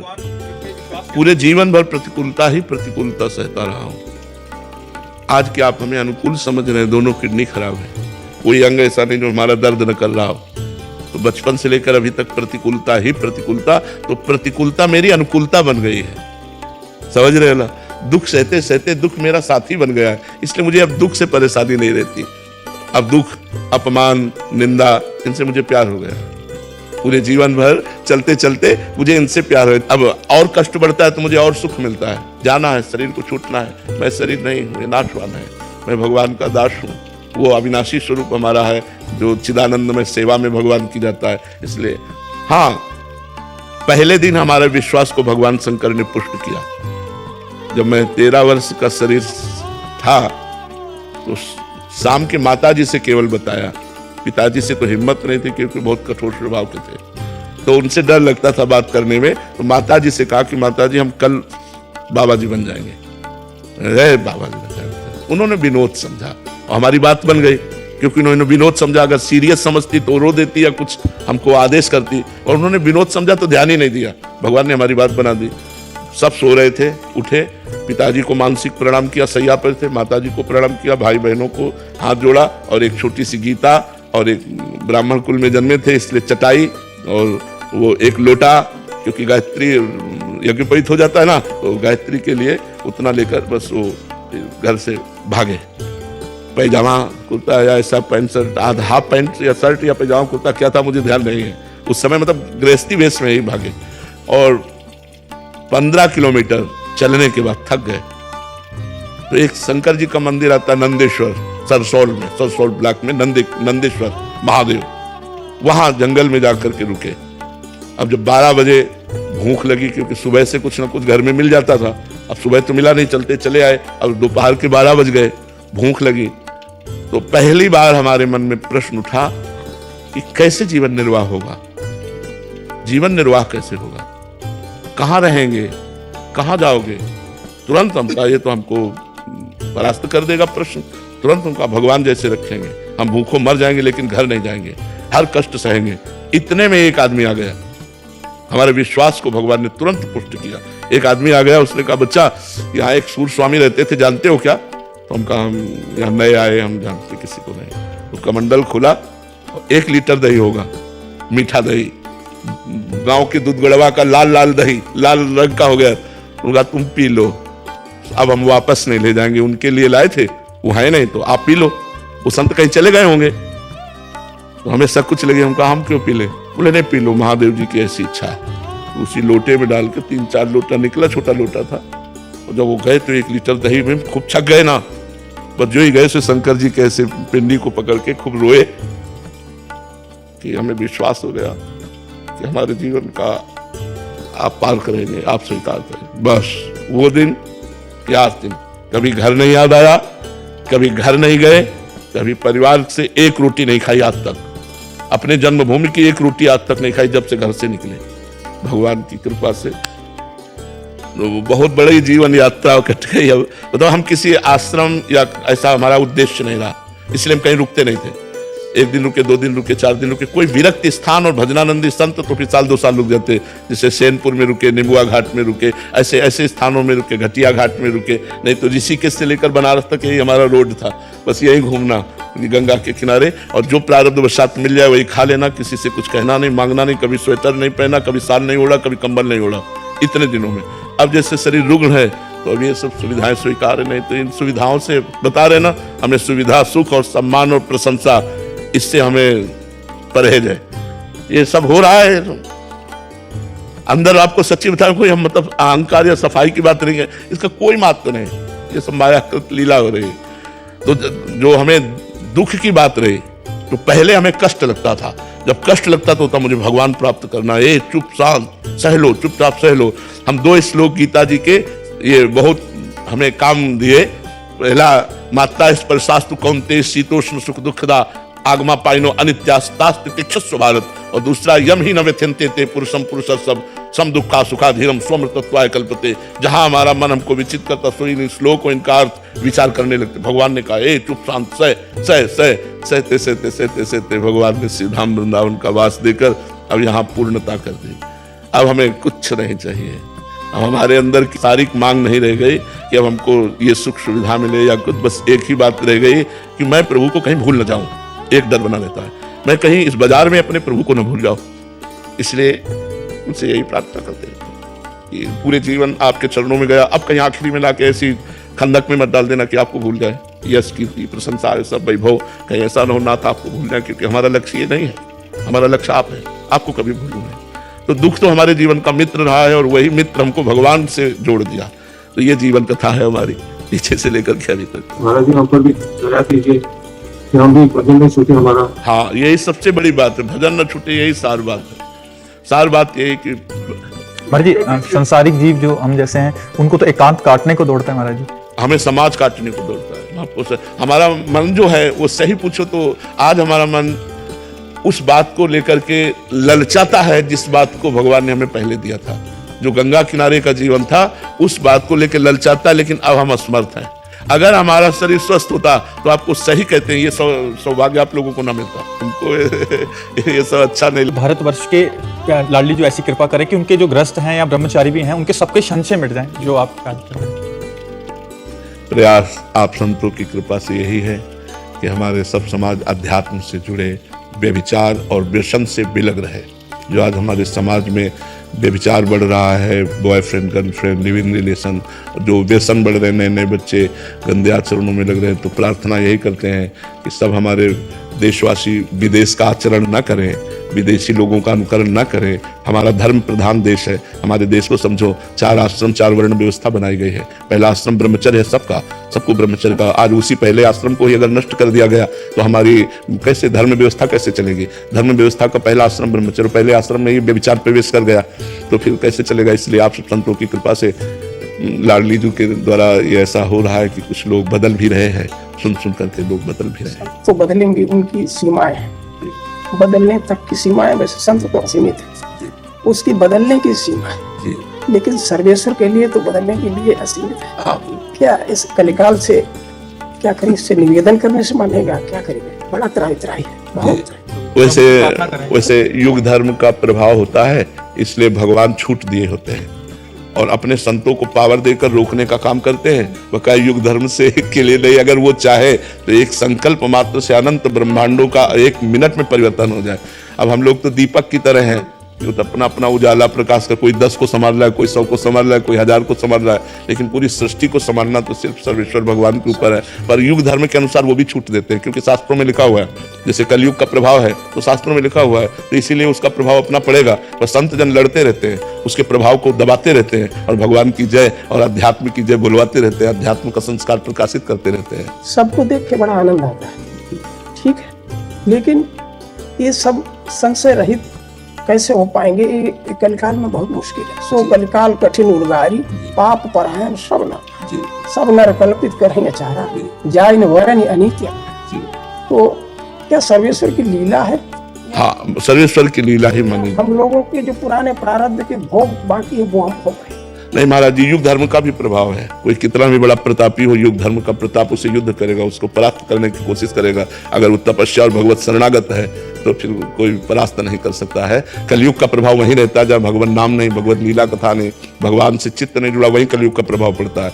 पूरे जीवन भर प्रतिकूलता ही प्रतिकूलता सहता रहा हूं। आज क्या आप हमें अनुकूल समझ रहे हैं? दोनों किडनी खराब है, कोई अंग ऐसा नहीं जो हमारा दर्द न कर रहा हो। तो बचपन से लेकर अभी तक प्रतिकूलता ही प्रतिकूलता, तो प्रतिकूलता मेरी अनुकूलता बन गई है। समझ रहे हो ना? दुख सहते सहते दुख मेरा साथी बन गया है, इसलिए मुझे अब दुख से परेशानी नहीं रहती। अब दुख, अपमान, निंदा, इनसे मुझे प्यार हो गया। पूरे जीवन भर चलते चलते मुझे इनसे प्यार है। अब और कष्ट बढ़ता है तो मुझे और सुख मिलता है। जाना है, शरीर को छूटना है। मैं शरीर नहीं हूँ, नाशवान है, मैं भगवान का दास हूँ। वो अविनाशी स्वरूप हमारा है जो चिदानंद में सेवा में भगवान की जाता है। इसलिए हाँ, पहले दिन हमारे विश्वास को भगवान शंकर ने पुष्ट किया। जब मैं 13 वर्ष का शरीर था तो शाम के माताजी से केवल बताया, पिताजी से तो हिम्मत नहीं थी क्योंकि बहुत कठोर स्वभाव के थे, तो उनसे डर लगता था बात करने में। तो माताजी से कहा कि माताजी हम कल बाबा जी बन जाएंगे। अरे बाबा जी बन जाएंगे, उन्होंने विनोद समझा और हमारी बात बन गई, क्योंकि उन्होंने विनोद समझा। अगर सीरियस समझती तो रो देती या कुछ हमको आदेश करती, और उन्होंने विनोद समझा तो ध्यान ही नहीं दिया। भगवान ने हमारी बात बना दी। सब सो रहे थे, उठे, पिताजी को मानसिक प्रणाम किया, सैया पर थे, माताजी को प्रणाम किया, भाई बहनों को हाथ जोड़ा, और एक छोटी सी गीता, और एक ब्राह्मण कुल में जन्मे थे इसलिए चटाई, और वो एक लोटा, क्योंकि गायत्री यज्ञोपवीत हो जाता है ना, तो गायत्री के लिए उतना लेकर बस वो घर से भागे। पैजामा कुर्ता या ऐसा पैंट शर्ट, हाफ पैंट या शर्ट या पैजामा कुर्ता क्या था मुझे ध्यान नहीं है उस समय, मतलब गृहस्थी वेश में ही भागे। और 15 किलोमीटर चलने के बाद थक गए तो एक शंकर जी का मंदिर आता है नंदेश्वर, सरसौल ब्लॉक में नंदेश्वर महादेव, वहां जंगल में जाकर के रुके। अब जब 12 बजे भूख लगी, क्योंकि सुबह से कुछ ना कुछ घर में मिल जाता था, अब सुबह तो मिला नहीं, चलते चले आए। अब दोपहर के 12 बज गए, भूख लगी, तो पहली बार हमारे मन में प्रश्न उठा कि कैसे जीवन निर्वाह होगा, जीवन निर्वाह कैसे होगा, कहाँ रहेंगे, कहाँ जाओगे। तुरंत हम कहा ये तो हमको परास्त कर देगा प्रश्न। तुरंत उनका भगवान जैसे रखेंगे, हम भूखों मर जाएंगे लेकिन घर नहीं जाएंगे, हर कष्ट सहेंगे। इतने में एक आदमी आ गया, हमारे विश्वास को भगवान ने तुरंत पुष्ट किया। एक आदमी आ गया, उसने कहा बच्चा यहाँ एक सूर स्वामी रहते थे, जानते हो क्या? तो हम कहा हम यहाँ नए आए, हम जानते किसी को नहीं। उसका मंडल खुला, 1 लीटर दही होगा, मीठा दही, गांव के दूध गड़वा का लाल दही, लाल रंग का हो गया। उनका तुम पी लो, अब हम वापस नहीं ले जाएंगे, उनके लिए लाए थे, वो है नहीं तो आप पी लो। वो संत कहीं चले गए होंगे, तो हमें सब कुछ लगे। हम कहा हम क्यों पी ले? बोले नहीं पी लो, महादेव जी की ऐसी इच्छा है। उसी लोटे में डाल के 3-4 लोटा निकला, छोटा लोटा था। और जब वो गए तो 1 लीटर दही में खूब छक गए ना, पर जो ही गए सो शंकर जी के ऐसे पिंडी को पकड़ के खूब रोए कि हमें विश्वास हो गया कि हमारे जीवन का आप पार करेंगे, आप स्वीकार करें। बस वो दिन क्या दिन, कभी घर नहीं याद आया, कभी घर नहीं गए, कभी परिवार से एक रोटी नहीं खाई आज तक, अपने जन्मभूमि की एक रोटी आज तक नहीं खाई जब से घर से निकले, भगवान की कृपा से। तो बहुत बड़ी जीवन यात्रा कट गई। अब मतलब हम किसी आश्रम या ऐसा हमारा उद्देश्य नहीं रहा, इसलिए हम कहीं रुकते नहीं थे। 1 दिन रुके, 2 दिन रुके, 4 दिन रुके, कोई विरक्त स्थान और भजनानंदी संत तो फिर साल 2 साल रुक जाते, जैसे सेनपुर में रुके, निमुआ घाट में रुके, ऐसे ऐसे स्थानों में रुके, घटिया घाट में रुके। नहीं तो ऋषिकेश से लेकर बनारस तक यही हमारा रोड था, बस यही घूमना गंगा के किनारे, और जो प्रारब्ध वशात मिल जाए वही खा लेना, किसी से कुछ कहना नहीं, मांगना नहीं, कभी स्वेटर नहीं पहना, कभी साल नहीं ओढ़ा, कभी कंबल नहीं ओढ़ा, इतने दिनों में। अब जैसे शरीर रुग्ण है तो अब ये सब सुविधाएं स्वीकार है, नहीं तो इन सुविधाओं से बता रहे ना, हमें सुविधा, सुख और सम्मान और प्रशंसा, इससे हमें परहेज है। ये सब हो रहा है अंदर, आपको सच्ची बताऊं, कोई हम मतलब अहंकार या सफाई की बात नहीं है, इसका कोई महत्व नहीं, ये सब मायाकृत लीला हो रही है। तो जो हमें दुख की बात रही, तो पहले हमें कष्ट लगता था, जब कष्ट लगता तो मुझे भगवान प्राप्त करना, ये चुप शांत सह लो, चुपचाप सह लो। हम 2 श्लोक गीता जी के ये बहुत हमें काम दिए। पहला मात्रा स्पर्शास्तु कौन्तेय शीतोष्ण सुख दुखदा आगमा पाइनो अनित्यास्तास्तितिक्षस्व भारत, और दूसरा यम ही न व्यथ्यन्ते ते पुरुषम पुरुषस्सम सम दुखा सुखाधीरम स्वमृतत्वाय कल्पते। जहां हमारा मन हमको विचित करता, सो इन श्लोक को इनका अर्थ विचार करने लगते। भगवान ने कहा ए चुप शांत सह सह सह सहते सहते सहते सहते भगवान ने श्री धाम वृंदावन का वास देकर अब यहाँ पूर्णता कर दी। अब हमें कुछ नहीं चाहिए। अब हमारे अंदर की सारी मांग नहीं रह गई कि अब हमको ये सुख सुविधा मिले या कुछ, बस एक ही बात रह गई कि मैं प्रभु को कहीं भूल न जाऊं। एक डर बना रहता है, मैं कहीं इस बाजार में अपने प्रभु को न भूल जाऊं। इसलिए उनसे यही प्रार्थना करते हैं कि पूरे जीवन आपके चरणों में गया, अब कहीं आखिरी में लाके ऐसी खंदक में मत डाल देना कि आपको भूल जाए। यश कीर्ति प्रशंसा सब वैभव कहीं ऐसा न हो नाथ आपको भूल जाए, क्योंकि हमारा लक्ष्य ये नहीं है, हमारा लक्ष्य आप है, आपको कभी भूलूं नहीं। तो दुख तो हमारे जीवन का मित्र रहा है और वही मित्र हमको भगवान से जोड़ दिया। तो ये जीवन कथा है हमारी, पीछे से लेकर के अभी तक। महाराज जी हम पर भी दया कीजिए कि हम भी भजन नहीं छूटे हमारा। हाँ, यही सबसे बड़ी बात है, भजन न छूटे, यही सार बात है। सार बात यही कि महाराज जी संसारिक जीव जो हम जैसे हैं उनको तो एकांत काटने को दौड़ता है महाराज जी, हमें समाज काटने को दौड़ता है। आपको हमारा मन जो है वो सही पूछो तो आज हमारा मन उस बात को लेकर के ललचाता है जिस बात को भगवान ने हमें पहले दिया था। जो गंगा किनारे का जीवन था उस बात को लेकर ललचाता, लेकिन अब हम असमर्थ हैं। अगर हमारा शरीर स्वस्थ होता तो आपको सही कहते हैं, ये सौभाग्य आप लोगों को ना मिलता, हमको ये सब अच्छा नहीं। भारतवर्ष के लाडली जो ऐसी कृपा करे कि उनके जो ग्रस्त हैं या ब्रह्मचारी भी हैं उनके सबके संशय मिट जाएं, जो आप कार्य कर रहे हैं। प्रयास आप संतों की कृपा से यही है कि हमारे सब समाज अध्यात्म से जुड़े, व्यभिचार और व्यसन से बिलग रहे। जो आज हमारे समाज में व्यभिचार बढ़ रहा है, बॉयफ्रेंड गर्लफ्रेंड लिविंग रिलेशन, जो व्यसन बढ़ रहे हैं, नए नए बच्चे गंदे आचरणों में लग रहे हैं, तो प्रार्थना यही करते हैं कि सब हमारे देशवासी विदेश का आचरण न करें, विदेशी लोगों का अनुकरण न करें। हमारा धर्म प्रधान देश है, हमारे देश को समझो 4 आश्रम 4 वर्ण व्यवस्था बनाई गई है। पहला आश्रम ब्रह्मचर्य है, सबको ब्रह्मचर्य का। आज उसी पहले आश्रम को ही अगर नष्ट कर दिया गया तो हमारी कैसे धर्म व्यवस्था कैसे चलेगी? धर्म व्यवस्था का पहला आश्रम ब्रह्मचर्य, पहले आश्रम में ही व्यभिचार प्रवेश कर गया तो फिर कैसे चलेगा? इसलिए आप संतों की कृपा से लाडली जी के द्वारा ये ऐसा हो रहा है कि कुछ लोग बदल भी रहे हैं, सुन करके लोग बदल भी रहे हैं। तो बदलेंगे, उनकी सीमाएं हैं, बदलने तक की सीमाएं वैसे संत तो सीमित है, उसकी बदलने की सीमा है, लेकिन सर्वेश्वर के लिए तो बदलने के लिए असीमित है। क्या इस कलिकाल से क्या करें? इससे निवेदन करने से मानेगा? क्या करेंगे? बड़ा त्राही है, बहुत। वैसे युग धर्म का प्रभाव होता है, इसलिए भगवान छूट दिए होते हैं और अपने संतों को पावर देकर रोकने का काम करते हैं। वह युग धर्म से के लिए नहीं, अगर वो चाहे तो एक संकल्प मात्र से अनंत ब्रह्मांडों का 1 मिनट में परिवर्तन हो जाए। अब हम लोग तो दीपक की तरह हैं, जो तो अपना अपना उजाला प्रकाश का, कोई 10 को संभाल रहा है, कोई 100 को संभाल रहा है, कोई 1000 को संभाल रहा है, लेकिन पूरी सृष्टि को संभालना तो सिर्फ सर्वेश्वर भगवान के ऊपर है। पर युग धर्म के अनुसार वो भी छूट देते हैं, क्योंकि शास्त्रों में लिखा हुआ है, जैसे कलयुग का प्रभाव है तो शास्त्रों में लिखा हुआ है, तो इसीलिए उसका प्रभाव अपना पड़ेगा। पर संत जन लड़ते रहते हैं, उसके प्रभाव को दबाते रहते हैं और भगवान की जय और अध्यात्म की जय बुलवाते रहते हैं, अध्यात्म का संस्कार प्रकाशित करते रहते हैं। सबको देख के बड़ा आनंद आता है, ठीक है, लेकिन ये सब संशय रहित कैसे हो पाएंगे? ये कलिकाल में बहुत मुश्किल है। सो कलिकाल कठिन उर्गारी, पाप परायण सब नर कल्पित करेंगे चारा, जाय न वरन अनित्य। तो क्या सर्वेश्वर की लीला है? हाँ, सर्वेश्वर की लीला ही मानी। हम लोगों के जो पुराने प्रारब्ध के भोग बाकी है वो हम भोग रहे हैं। नहीं महाराज जी, युग धर्म का भी प्रभाव है। कोई कितना भी बड़ा प्रतापी हो, युग धर्म का प्रताप उसे युद्ध करेगा, उसको परास्त करने की कोशिश करेगा। अगर वो तपस्या और भगवत शरणागत है तो फिर कोई परास्त नहीं कर सकता है। कलयुग का प्रभाव वहीं रहता है जहाँ भगवान नाम नहीं, भगवत लीला कथा नहीं, भगवान से चित्त नहीं जुड़ा, वहीं कलयुग का प्रभाव पड़ता है।